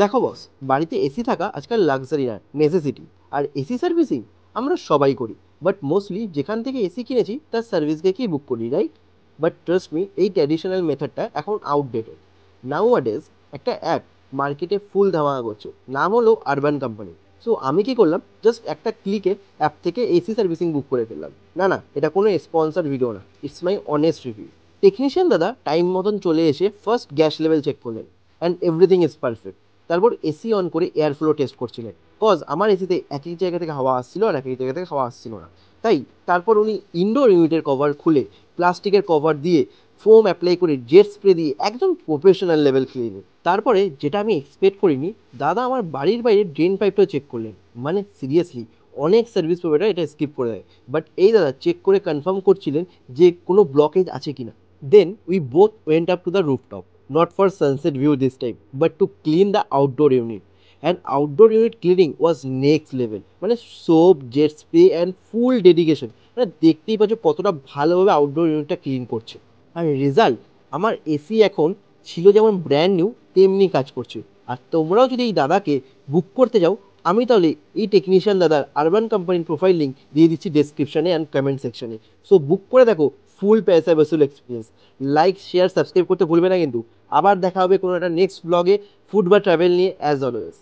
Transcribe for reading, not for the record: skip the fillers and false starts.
দেখো বস, বাড়িতে এসি থাকা আজকাল লাক্সারি না, নেসেসিটি। আর এসি সার্ভিসিং আমরা সবাই করি, বাট মোস্টলি যেখান থেকে এসি কিনেছি তার সার্ভিস দেখেই বুক করি, রাইট? বাট ট্রাস্ট মি, এই ট্র্যাডিশনাল মেথডটা এখন আউটডেটেড। নাও আডেজ একটা অ্যাপ মার্কেটে ফুল ধামাকা করছে, নাম হলো আরবান কোম্পানি। সো আমি কি করলাম, জাস্ট একটা ক্লিকে অ্যাপ থেকে এসি সার্ভিসিং বুক করে ফেললাম। না না, এটা কোনো স্পন্সার ভিডিও না, it's my honest review. Technician দাদা টাইম মতন চলে এসে ফার্স্ট গ্যাস লেভেল চেক করলেন, অ্যান্ড এভরিথিং ইজ পারফেক্ট। তারপর এসি অন করে এয়ার ফ্লো টেস্ট করছিলেন, কজ আমার এসিতে এক এক জায়গা থেকে হাওয়া আসছিল আর এক এক জায়গা থেকে হাওয়া আসছিল না। তাই তারপর উনি ইনডোর ইউনিটের কভার খুলে প্লাস্টিকের কভার দিয়ে ফোম অ্যাপ্লাই করে জেট স্প্রে দিয়ে একদম প্রফেশনাল লেভেল ক্লিনিং। তারপরে যেটা আমি এক্সপেক্ট করিনি, দাদা আমার বাড়ির বাইরে ড্রেন পাইপটাও চেক করলেন। মানে সিরিয়াসলি, অনেক সার্ভিস প্রোভাইডার এটা স্কিপ করে দেয়, বাট এই দাদা চেক করে কনফার্ম করছিলেন যে কোনো ব্লকেজ আছে কিনা। Then we both went up to the rooftop, not for sunset view this time, but to clean the outdoor unit. And outdoor unit cleaning was next level. মানে soap, jet spray and full dedication. মানে দেখতেই পাচ্ছ কতটা ভালোভাবে outdoor ইউনিটটা clean করছে। আর result, আমার AC এখন ছিল যেমন ব্র্যান্ড নিউ তেমনি কাজ করছে। আর তোমরাও যদি এই দাদাকে বুক করতে যাও, আমি তাহলে এই টেকনিশিয়ান দাদার আরবান কোম্পানির প্রোফাইল লিঙ্ক দিয়ে দিচ্ছি ডেসক্রিপশনে অ্যান্ড কমেন্ট সেকশনে। সো বুক করে দেখো, ফুল পয়সা বসুল এক্সপিরিয়েন্স। লাইক শেয়ার সাবস্ক্রাইব করতে ভুলবে না কিন্তু। আবার দেখা হবে কোনো একটা নেক্সট ব্লগে ফুড বা ট্রাভেল নিয়ে, অ্যাজ অলওয়েজ।